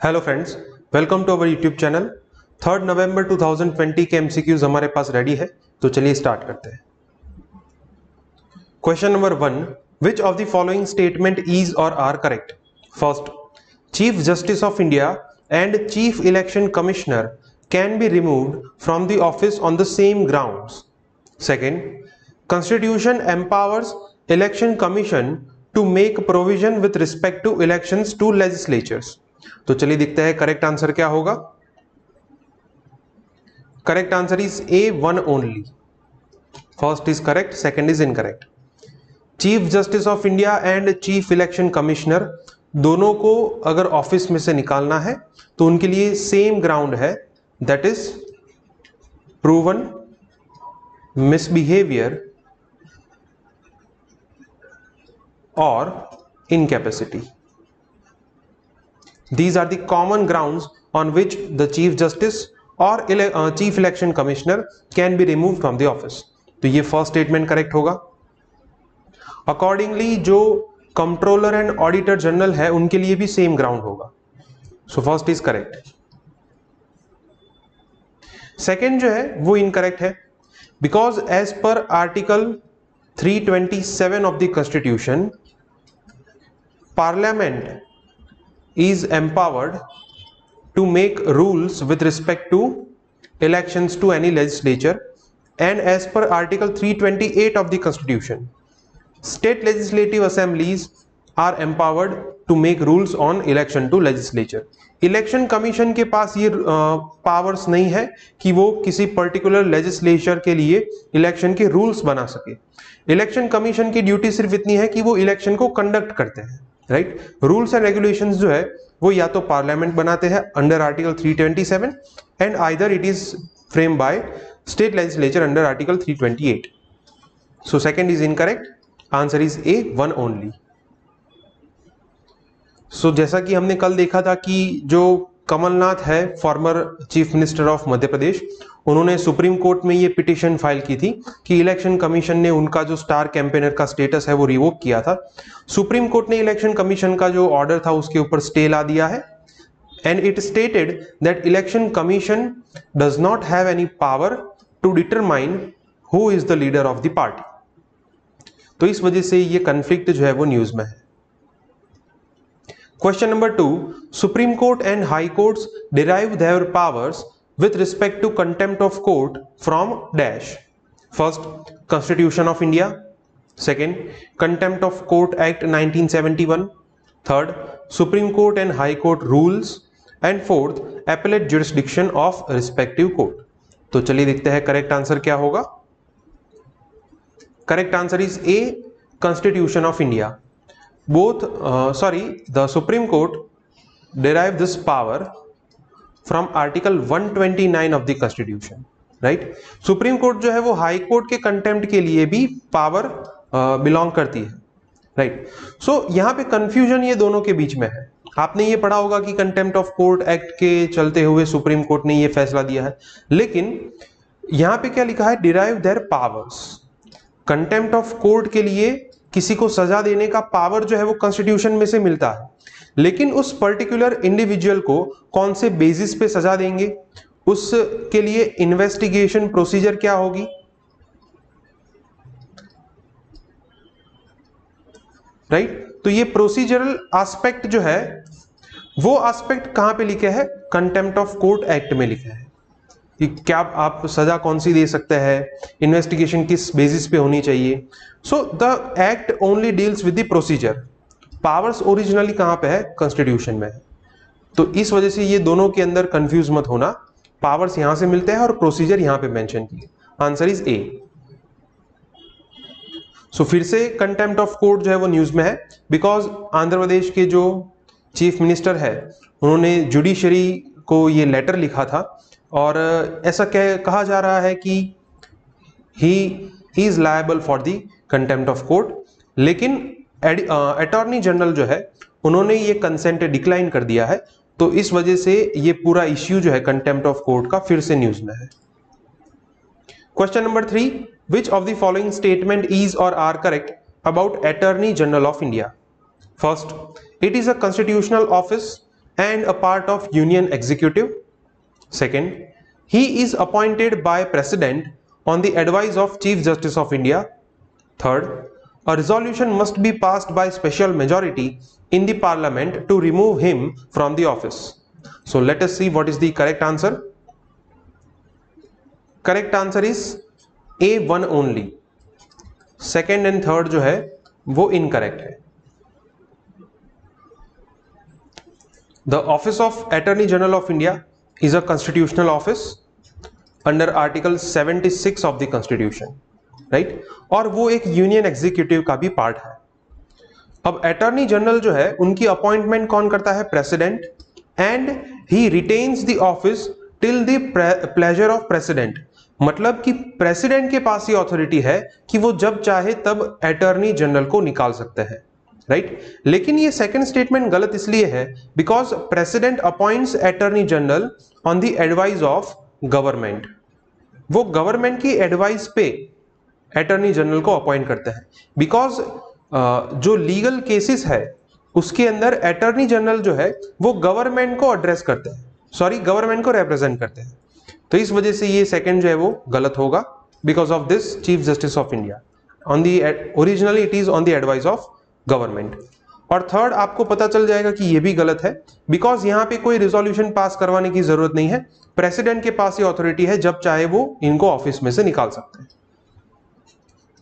Hello friends, welcome to our YouTube channel. 3 नवंबर 2020 के MCQs हमारे पास रेडी है, तो चलिए स्टार्ट करते हैं। Question number 1, which of the following statement is और are correct? First, chief justice of India and chief election commissioner can be removed from the office on the same grounds. Second, Constitution empowers election commission to make provision with respect to elections to legislatures। तो चलिए देखते हैं correct answer क्या होगा। Correct answer is A, one only. First is correct, second is incorrect. Chief justice of India and chief election commissioner दोनों को अगर office में से निकालना है तो उनके लिए सेम ग्राउंड है, that is proven misbehaviour or incapacity. These are the common grounds on which the chief justice or chief election commissioner can be removed from the office। तो ये फर्स्ट स्टेटमेंट करेक्ट होगा। Accordingly जो controller and auditor general है उनके लिए भी same ground होगा। So first is correct. Second जो है वो इनकरेक्ट है, because as per article 327 of the Constitution, Parliament is empowered to make rules with respect to elections to any legislature, and as per Article 328 of the Constitution, state legislative assemblies are empowered to make rules on election to legislature। Election commission के पास ये powers नहीं है कि वो किसी particular legislature के लिए election के रूल्स बना सके। इलेक्शन कमीशन की ड्यूटी सिर्फ इतनी है कि वो इलेक्शन को कंडक्ट करते हैं, राइट। रूल्स एंड रेगुलेशंस जो है वो या तो पार्लियामेंट बनाते हैं under article 327 and either it is frame by state legislature under article 328। So second is incorrect, answer is A, one only. So जैसा कि हमने कल देखा था कि जो कमलनाथ है, former chief minister of Madhya Pradesh, उन्होंने सुप्रीम कोर्ट में ये पिटीशन फाइल की थी कि इलेक्शन कमीशन ने उनका जो स्टार कैंपेनर का स्टेटस है वो रिवोक किया था। सुप्रीम कोर्ट ने इलेक्शन कमीशन का जो ऑर्डर था उसके ऊपर स्टे ला दिया है, and it stated that election commission does not have any power to determine who is the leader of the party. तो इस वजह से ये कन्फ्लिक्ट जो है वो न्यूज में है। Question number 2, Supreme Court and High Courts derive their powers with respect to contempt of court from dash. First, Constitution of India. Second, Contempt of Court Act 1971. Third, Supreme Court and High Court rules. And fourth, appellate jurisdiction of respective court. तो चलिए देखते हैं correct answer क्या होगा। Correct answer is A, Constitution of India। the Supreme Court derive this power from Article 129 of the Constitution, right? Supreme Court जो है वो high court के कंटेम्प्ट के लिए भी पावर बिलोंग करती है, राइट। सो यहाँ पे कंफ्यूजन ये दोनों के बीच में है। आपने ये पढ़ा होगा कि कंटेम्प्ट ऑफ कोर्ट एक्ट के चलते हुए सुप्रीम कोर्ट ने ये फैसला दिया है, लेकिन यहाँ पे क्या लिखा है, derive their powers. Contempt of court के लिए किसी को सजा देने का पावर जो है वो कॉन्स्टिट्यूशन में से मिलता है, लेकिन उस पर्टिकुलर इंडिविजुअल को कौन से बेसिस पे सजा देंगे, उसके लिए इन्वेस्टिगेशन प्रोसीजर क्या होगी, राइट। तो ये प्रोसीजरल एस्पेक्ट जो है वो एस्पेक्ट कहां पे लिखे हैं, कंटेम्प्ट ऑफ कोर्ट एक्ट में लिखे हैं कि क्या आप सजा कौन सी दे सकते हैं, इन्वेस्टिगेशन किस बेसिस पे होनी चाहिए। So the act only deals with the procedure. Powers originally कहां पे है, कॉन्स्टिट्यूशन में है। तो इस वजह से ये दोनों के अंदर कंफ्यूज मत होना, पावर्स यहां से मिलते हैं और प्रोसीजर यहां पे मेंशन किए। आंसर इज ए। सो फिर से कंटेम्प्ट ऑफ कोर्ट जो है वो न्यूज में है, बिकॉज आंध्र प्रदेश के जो चीफ मिनिस्टर है उन्होंने जुडिशरी को ये लेटर लिखा था, और ऐसा कहा जा रहा है कि he is liable for the contempt of court, लेकिन अटॉर्नी जनरल जो है उन्होंने ये कंसेंट डिक्लाइन कर दिया है। तो इस वजह से ये पूरा इश्यू जो है कंटेम्प्ट ऑफ कोर्ट का फिर से न्यूज में है। Question number 3, which of the following statement is और are correct about attorney general of India? First, it is a constitutional office and a part of Union Executive. Second, he is appointed by President on the advice of Chief Justice of India. Third, a resolution must be passed by special majority in the Parliament to remove him from the office. So let us see what is the correct answer. Correct answer is A1 only. Second and third जो है वो incorrect है. The Office of Attorney General of India is a constitutional office under Article 76 of the Constitution, right? और वो एक union executive का भी part है. अब अटॉर्नी जनरल जो है उनकी अपॉइंटमेंट कौन करता है? President, and he retains the office till the pleasure of president. मतलब कि प्रेसिडेंट के पास ही अथॉरिटी है कि वो जब चाहे तब अटॉर्नी जनरल को निकाल सकते हैं, राइट? लेकिन ये सेकंड स्टेटमेंट गलत इसलिए है because president appoints attorney general on the advice of government. वो गवर्नमेंट की एडवाइस पे अटॉर्नी जनरल को अपॉइंट करते हैं. बिकॉज जो लीगल केसेस है उसके अंदर अटॉर्नी जनरल जो है वो गवर्नमेंट को एड्रेस करते हैं, गवर्नमेंट को रिप्रेजेंट करते हैं. तो इस वजह से ये सेकंड जो है वो गलत होगा because of this chief justice of India. On the originally it is on the advice of government. और थर्ड आपको पता चल जाएगा कि ये भी गलत है बिकॉज यहाँ पे कोई रिजोल्यूशन पास करवाने की जरूरत नहीं है. प्रेसिडेंट के पास ही अथॉरिटी है, जब चाहे वो इनको ऑफिस में से निकाल सकते हैं.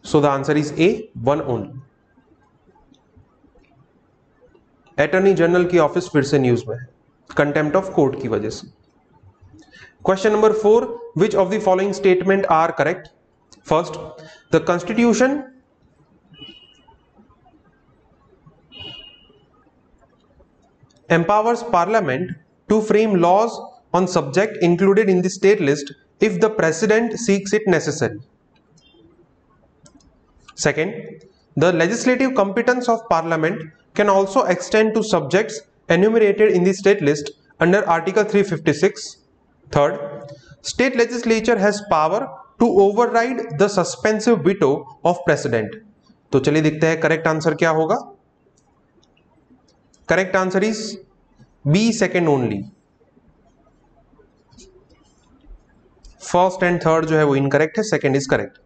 सो the answer is A1 only. Attorney general की ऑफिस फिर से न्यूज में है कंटेम्प्ट ऑफ कोर्ट की वजह से. Question number 4, which of the following statement are correct? First, the Constitution empowers Parliament to frame laws on subject included in the state list if the President seeks it necessary. Second, the legislative competence of Parliament can also extend to subjects enumerated in the state list under Article 356. Third, state legislature has power to override the suspensive veto of president. तो चलिए देखते हैं correct answer क्या होगा. Correct answer is B second only. First and third जो है वो incorrect है, सेकेंड इज करेक्ट.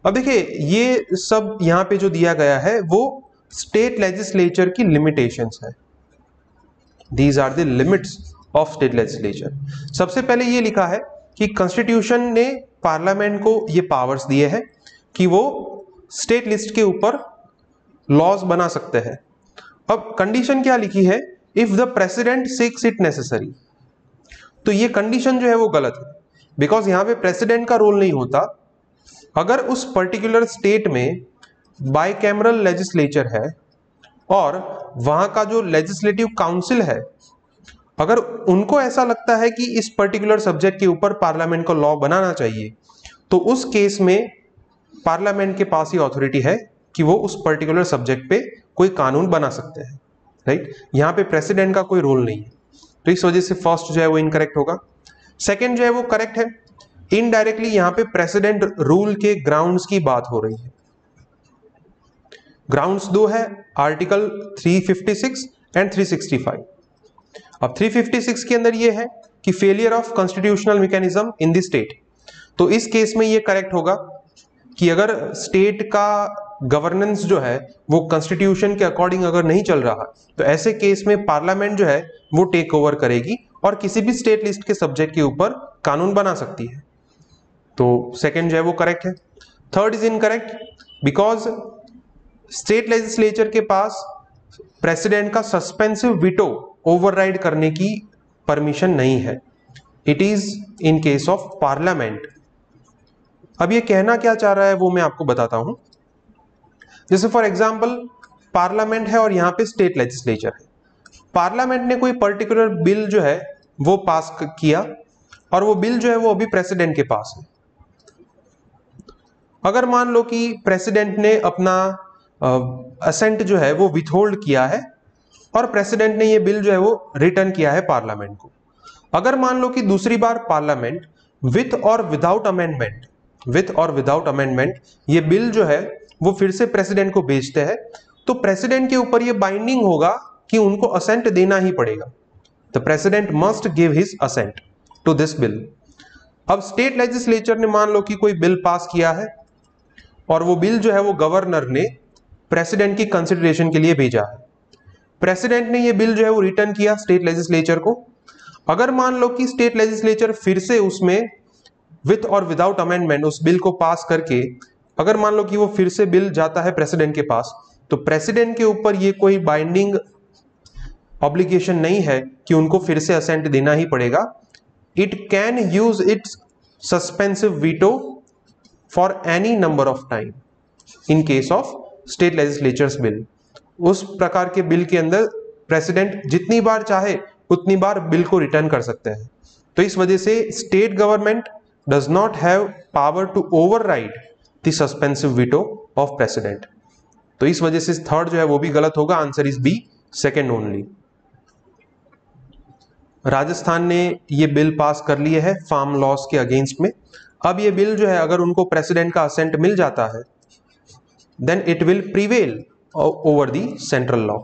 अब देखिए ये सब यहां पे जो दिया गया है वो स्टेट लेजिस्लेचर की लिमिटेशंस है. These are the limits of state legislature. सबसे पहले ये लिखा है कि कॉन्स्टिट्यूशन ने पार्लियामेंट को ये पावर्स दिए हैं कि वो स्टेट लिस्ट के ऊपर लॉज बना सकते हैं. अब कंडीशन क्या लिखी है? If the president seeks it necessary. तो ये कंडीशन जो है वो गलत है बिकॉज यहां पे प्रेसिडेंट का रोल नहीं होता. अगर उस पर्टिकुलर स्टेट में बाइकैमरल लेजिस्लेचर है और वहां का जो लेजिस्लेटिव काउंसिल है, अगर उनको ऐसा लगता है कि इस पर्टिकुलर सब्जेक्ट के ऊपर पार्लियामेंट को लॉ बनाना चाहिए, तो उस केस में पार्लियामेंट के पास ही अथॉरिटी है कि वो उस पर्टिकुलर सब्जेक्ट पे कोई कानून बना सकते हैं, राइट? यहाँ पे प्रेसिडेंट का कोई रोल नहीं है. तो इस वजह से फर्स्ट जो है वो इनकरेक्ट होगा. सेकेंड जो है वो करेक्ट है. इनडायरेक्टली यहाँ पे प्रेसिडेंट रूल के ग्राउंड्स की बात हो रही है. ग्राउंड्स दो है, आर्टिकल 356 एंड 365. अब 356 के अंदर ये है कि failure of constitutional mechanism in the state. तो इस केस में ये करेक्ट होगा कि अगर स्टेट का गवर्नेंस जो है वो कॉन्स्टिट्यूशन के अकॉर्डिंग अगर नहीं चल रहा तो ऐसे केस में पार्लियामेंट जो है वो टेक ओवर करेगी और किसी भी स्टेट लिस्ट के सब्जेक्ट के ऊपर कानून बना सकती है. तो सेकंड जो है वो करेक्ट है. Third is incorrect because state legislature के पास प्रेसिडेंट का सस्पेंसिव वीटो ओवरराइड करने की परमिशन नहीं है. It is in case of parliament. अब ये कहना क्या चाह रहा है वो मैं आपको बताता हूं. जैसे फॉर एग्जांपल पार्लियामेंट है और यहां पे स्टेट लेजिस्लेचर है. पार्लियामेंट ने कोई पर्टिकुलर बिल जो है वो पास किया और वो बिल जो है वो अभी प्रेसिडेंट के पास है. अगर मान लो कि प्रेसिडेंट ने अपना असेंट जो है वो विथहोल्ड किया है और प्रेसिडेंट ने ये बिल जो है वो रिटर्न किया है पार्लियामेंट को. अगर मान लो कि दूसरी बार पार्लियामेंट विथ और विदाउट अमेंडमेंट ये बिल जो है वो फिर से प्रेसिडेंट को भेजते हैं, तो प्रेसिडेंट के ऊपर ये बाइंडिंग होगा कि उनको असेंट देना ही पड़ेगा. The president must give his assent to this bill. अब स्टेट लेजिस्लेचर ने मान लो कि कोई बिल पास किया है और वो बिल जो है वो गवर्नर ने प्रेसिडेंट की कंसिडरेशन के लिए भेजा है। प्रेसिडेंट ने ये बिल जो है वो रिटर्न किया स्टेट लेजिस्लेचर को। अगर मान लो कि स्टेट लेजिस्लेचर फिर से उसमें विथ और विदाउट अमेंडमेंट उस बिल को पास करके अगर मान लो कि वो फिर से बिल जाता है प्रेसिडेंट के पास, तो प्रेसिडेंट के ऊपर ये कोई बाइंडिंग ऑब्लिगेशन नहीं है कि उनको फिर से असेंट देना ही पड़ेगा। It can use it's suspensive veto for any number of time in case of state legislatures bill. उस प्रकार के बिल के अंदर प्रेसिडेंट जितनी बार चाहे उतनी बार बिल को रिटर्न कर सकते हैं। तो इस वजह से state government does not have power to override the suspensive veto of president. तो इस वजह से थर्ड जो है वो भी गलत होगा, answer is B, second only. Rajasthan ने ये बिल पास कर लिए है फार्म लॉस के अगेंस्ट में। अब ये बिल जो है अगर उनको प्रेसिडेंट का असेंट मिल जाता है then it will prevail over the central law.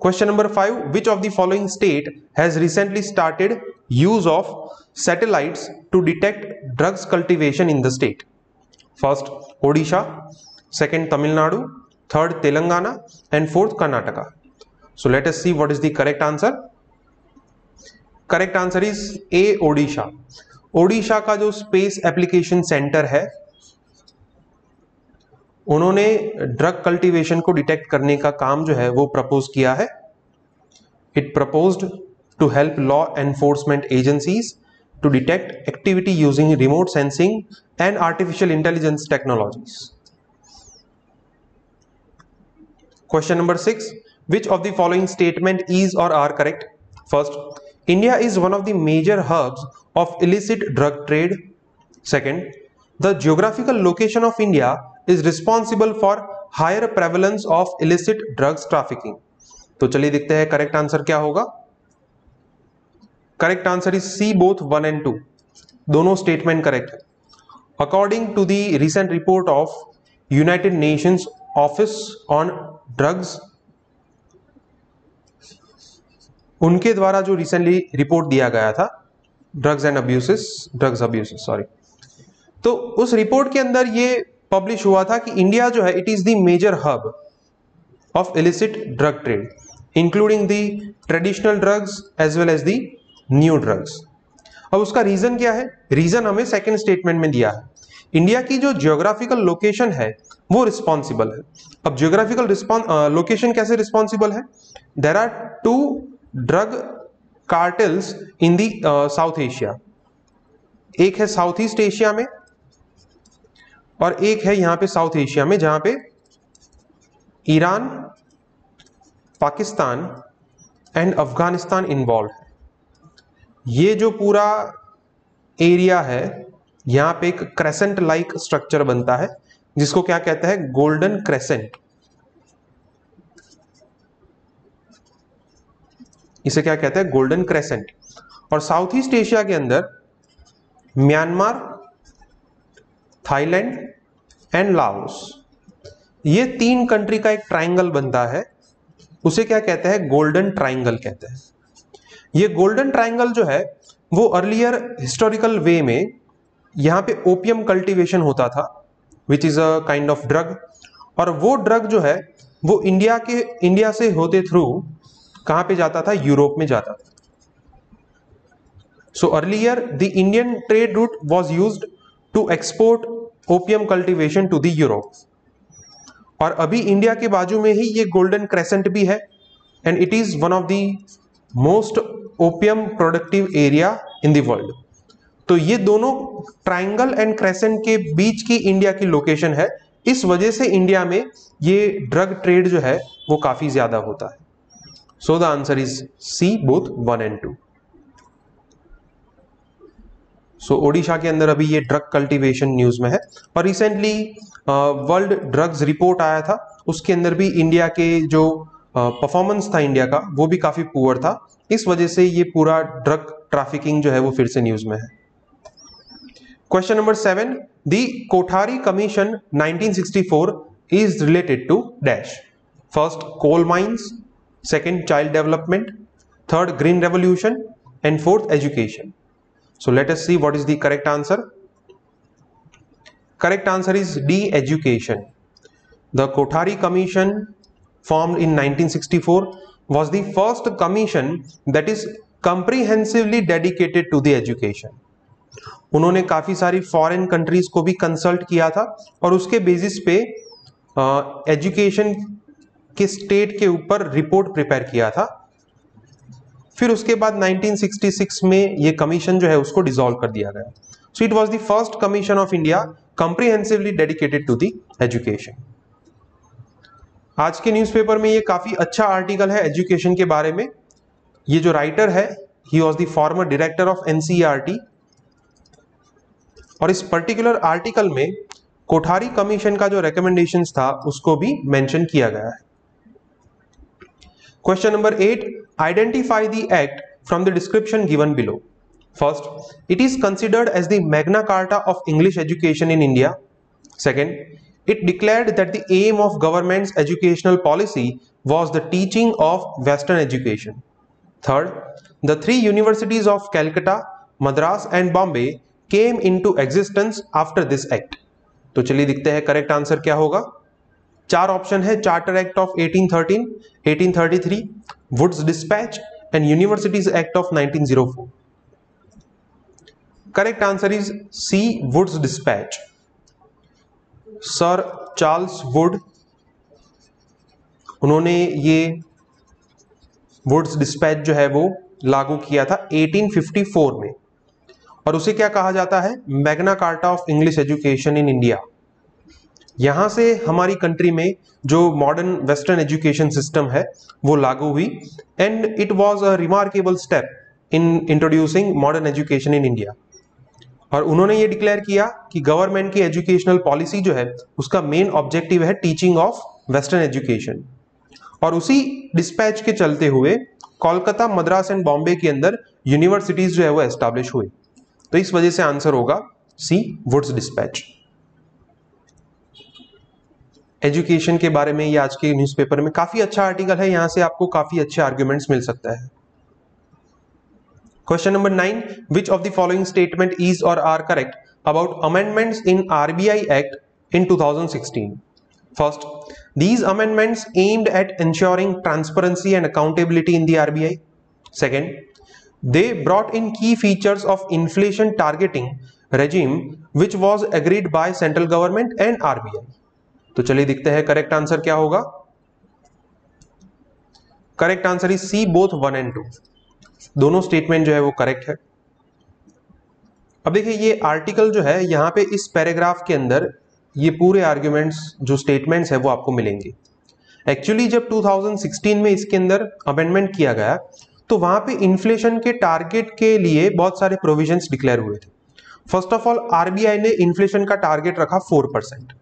Question number 5, which of the following state has recently started use of satellites to detect drugs cultivation in the state? First Odisha, second Tamil Nadu, third Telangana and fourth Karnataka. So let us see what is the correct answer. Correct answer is A, Odisha. Odisha का जो space application centre है उन्होंने drug cultivation को detect करने का काम जो है वो प्रपोज किया है। It proposed to help law enforcement agencies to detect activity using remote sensing and artificial intelligence technologies. Question number 6, which of the following statement is और are correct? First, India is one of the major hubs of illicit drug trade. Second, the geographical location of India is responsible for higher prevalence of illicit drugs trafficking. तो चलिए देखते हैं correct answer क्या होगा। Correct answer is C, both 1 and 2, दोनों statement correct है। According to the recent report of United Nations office on drugs, उनके द्वारा जो रिसेंटली रिपोर्ट दिया गया था ड्रग्स अब्यूसेस सॉरी, तो उस रिपोर्ट के अंदर ये पब्लिश हुआ था कि इंडिया जो है it is the major hub of illicit drug trade including the traditional drugs as well as the new drugs. अब उसका रीजन क्या है? रीजन हमें सेकंड स्टेटमेंट में दिया है। इंडिया की जो जियोग्राफिकल लोकेशन है वो रिस्पॉन्सिबल है। अब जियोग्राफिकल लोकेशन कैसे रिस्पॉन्सिबल है? There are 2 drug cartels in the South Asia. एक है साउथ ईस्ट एशिया में और एक है यहां पे साउथ एशिया में, जहां पे Iran, Pakistan and Afghanistan involve है। ये जो पूरा एरिया है यहां पे एक क्रेसेंट लाइक स्ट्रक्चर बनता है जिसको क्या कहता है? Golden crescent. इसे क्या कहता है? Golden crescent. और साउथ ईस्ट एशिया के अंदर म्यांमार, थाईलैंड एंड लाओस, ये 3 कंट्री का एक ट्राइंगल बनता है, उसे क्या कहते हैं? गोल्डन ट्राइंगल कहते हैं। ये गोल्डन ट्राइंगल जो है वो अर्लियर हिस्टोरिकल वे में यहां पे ओपियम कल्टीवेशन होता था which is a kind of drug, और वो ड्रग जो है वो इंडिया से होते थ्रू कहां पे जाता था? यूरोप में जाता था। So earlier the Indian trade route was used to export opium cultivation to the Europe. और अभी इंडिया के बाजू में ही ये गोल्डन क्रेसेंट भी है and it is one of the most opium productive area in the world. तो ये दोनों ट्राइंगल एंड क्रेसेंट के बीच की इंडिया की लोकेशन है, इस वजह से इंडिया में ये ड्रग ट्रेड जो है वो काफी ज्यादा होता है। So the answer is C, both 1 and 2। So Odisha के अंदर अभी ये ड्रग कल्टीवेशन न्यूज में है और रिसेंटली वर्ल्ड ड्रग्स रिपोर्ट आया था, उसके अंदर भी इंडिया के जो परफॉर्मेंस था इंडिया का वो भी काफी पुअर था, इस वजह से ये पूरा ड्रग ट्रैफिकिंग जो है वो फिर से न्यूज में है। Question number 7, the Kothari commission 1964 is related to dash. First, coal mines, second, child development, third green revolution, and fourth education. So let us see what is the correct answer. Correct answer is D, education. The Kothari Commission, formed in 1964, was the first commission that is comprehensively dedicated to the education. उन्होंने काफी सारी foreign countries को भी consult किया था और उसके basis पे एजुकेशन के स्टेट के ऊपर रिपोर्ट प्रिपेयर किया था। फिर उसके बाद 1966 में ये कमीशन जो है उसको डिसॉल्व कर दिया गया। So it was the first commission of India comprehensively dedicated to the education. आज के न्यूज़पेपर में ये काफी अच्छा आर्टिकल है एजुकेशन के बारे में। ये जो राइटर है he was the former director of NCERT और इस पर्टिकुलर आर्टिकल में कोठारी कमीशन का जो रिकमेंडेशंस था उसको भी मेंशन किया गया है। Question number 8, identify the act from the description given below. First, it is considered as the Magna Carta of English education in India. Second, it declared that the aim of government's educational policy was the teaching of Western education. Third, the three universities of Calcutta, Madras and Bombay came into existence after this act. तो चलिए दिखते हैं correct answer क्या होगा। चार option है, Charter Act of 1813, 1833, Wood's dispatch and Universities Act of 1904। Correct answer is C, Wood's dispatch. Sir Charles Wood, उन्होंने ये वुड्स डिस्पैच जो है वो लागू किया था 1854 में और उसे क्या कहा जाता है, Magna Carta of English education in India. यहां से हमारी कंट्री में जो मॉडर्न वेस्टर्न एजुकेशन सिस्टम है वो लागू हुई and it was a remarkable step in introducing modern education in India. और उन्होंने ये डिक्लेयर किया कि गवर्नमेंट की एजुकेशनल पॉलिसी जो है उसका मेन ऑब्जेक्टिव है टीचिंग ऑफ वेस्टर्न एजुकेशन। और उसी डिस्पैच के चलते हुए कोलकाता, मद्रास एंड बॉम्बे के अंदर यूनिवर्सिटीज जो है वो एस्टैब्लिश हुई। तो इस वजह से आंसर होगा सी, वुड्स डिस्पैच। एजुकेशन के बारे में ये आज के न्यूज़पेपर में काफी अच्छा आर्टिकल है, यहां से आपको काफी अच्छे आर्ग्यूमेंट्स मिल सकता है। Question number 9, which of the following statement is or are correct about amendments in RBI Act in 2016? First, these amendments aimed at ensuring transparency and accountability in the RBI. Second, they brought in key features of inflation targeting regime which was agreed by central government and RBI. तो चलिए दिखते हैं correct answer क्या होगा। Correct answer is C, both 1 and 2। दोनों statement जो है वो करेक्ट है। अब देखिए ये आर्टिकल जो है यहाँ पे इस पैराग्राफ के अंदर ये पूरे आर्ग्यूमेंट्स जो स्टेटमेंट्स है वो आपको मिलेंगे। एक्चुअली जब 2016 में इसके अंदर अमेंडमेंट किया गया तो वहां पे इन्फ्लेशन के टारगेट के लिए बहुत सारे प्रोविजंस डिक्लेयर हुए थे। फर्स्ट ऑफ ऑल आरबीआई ने इन्फ्लेशन का टारगेट रखा 4%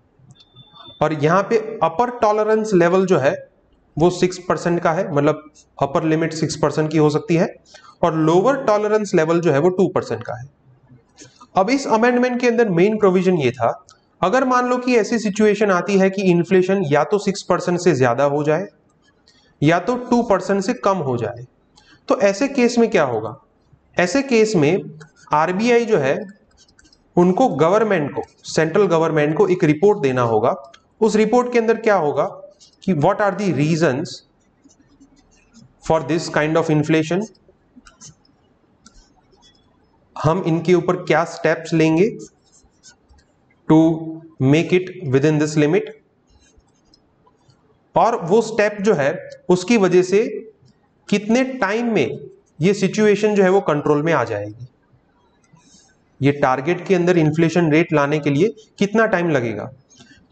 और यहाँ पे अपर टॉलरेंस लेवल जो है वो 6% का है, मतलब अपर लिमिट 6% की हो सकती है और लोअर टॉलरेंस लेवल जो है वो 2% का है। अब इस अमेंडमेंट के अंदर मेन प्रोविजन ये था, अगर मान लो कि ऐसी सिचुएशन आती है कि इन्फ्लेशन या तो 6% से ज्यादा हो जाए या तो 2% से कम हो जाए, तो ऐसे केस में क्या होगा। ऐसे केस में आरबीआई जो है उनको गवर्नमेंट को, सेंट्रल गवर्नमेंट को एक रिपोर्ट देना होगा। उस रिपोर्ट के अंदर क्या होगा कि what are the reasons for this kind of inflation, हम इनके ऊपर क्या स्टेप्स लेंगे to make it within this limit, और वो स्टेप जो है उसकी वजह से कितने टाइम में ये सिचुएशन जो है वो कंट्रोल में आ जाएगी। ये टारगेट के अंदर इन्फ्लेशन रेट लाने के लिए कितना टाइम लगेगा।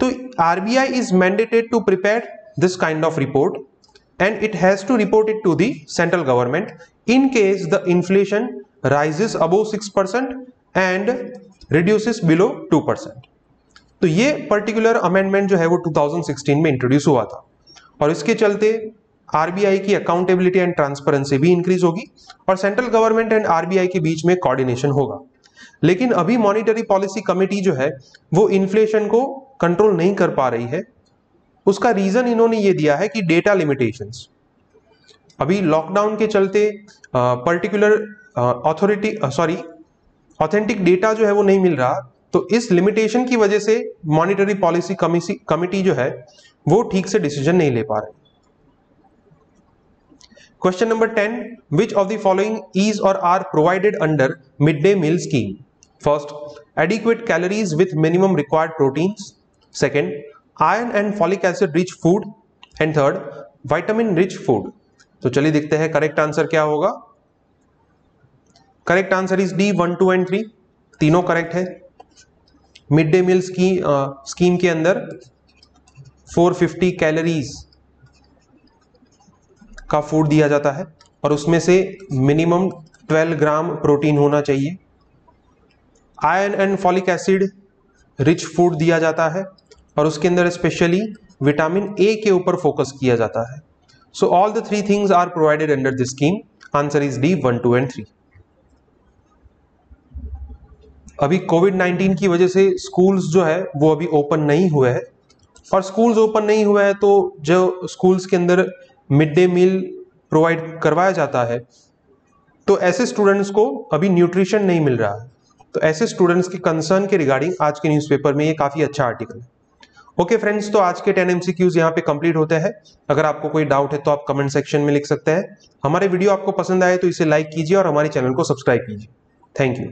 तो RBI is mandated to prepare this kind of report and it has to report it to the central government in case the inflation rises above 6% and reduces below 2%। तो ये particular amendment जो है वो 2016 में introduce हुआ था और इसके चलते आरबीआई की अकाउंटेबिलिटी एंड ट्रांसपेरेंसी भी इंक्रीज होगी और सेंट्रल गवर्नमेंट एंड आरबीआई के बीच में कोऑर्डिनेशन होगा। लेकिन अभी मॉनिटरी पॉलिसी कमेटी जो है वो इन्फ्लेशन को कंट्रोल नहीं कर पा रही है। उसका रीजन इन्होंने ये दिया है कि डेटा लिमिटेशंस। अभी लॉकडाउन के चलते पर्टिकुलर ऑथेंटिक डेटा जो है वो नहीं मिल रहा, तो इस लिमिटेशन की वजह से मॉनिटरी पॉलिसी कमिटी जो है वो ठीक से डिसीजन नहीं ले पा रहे। Question number 10, which of the following is और are provided under mid day meal scheme? First, adequate calories with minimum required proteins. Second, iron and folic acid rich food. And third, vitamin rich food. तो चलिए देखते हैं correct answer क्या होगा। Correct answer is D 1, 2 and 3, तीनों correct है। Mid day meal scheme के अंदर 450 कैलोरीज का फूड दिया जाता है और उसमें से मिनिमम 12 ग्राम प्रोटीन होना चाहिए। Iron and folic acid rich food दिया जाता है और उसके अंदर स्पेशली विटामिन ए के ऊपर फोकस किया जाता है। So all the 3 things are provided under this scheme. Answer is D 1, 2 and 3। अभी कोविड-19 की वजह से स्कूल्स जो है वो अभी ओपन नहीं हुए हैं, और स्कूल्स ओपन नहीं हुए हैं तो जो स्कूल्स के अंदर मिड डे मील प्रोवाइड करवाया जाता है, तो ऐसे स्टूडेंट्स को अभी न्यूट्रिशन नहीं मिल रहा है। तो ऐसे स्टूडेंट्स के कंसर्न के रिगार्डिंग आज के न्यूज़पेपर में ये काफ़ी अच्छा आर्टिकल है। ओके फ्रेंड्स, तो आज के 10 MCQs यहाँ पे कंप्लीट होते हैं। अगर आपको कोई डाउट है तो आप कमेंट सेक्शन में लिख सकते हैं। हमारे वीडियो आपको पसंद आए तो इसे लाइक कीजिए और हमारे चैनल को सब्सक्राइब कीजिए। Thank you.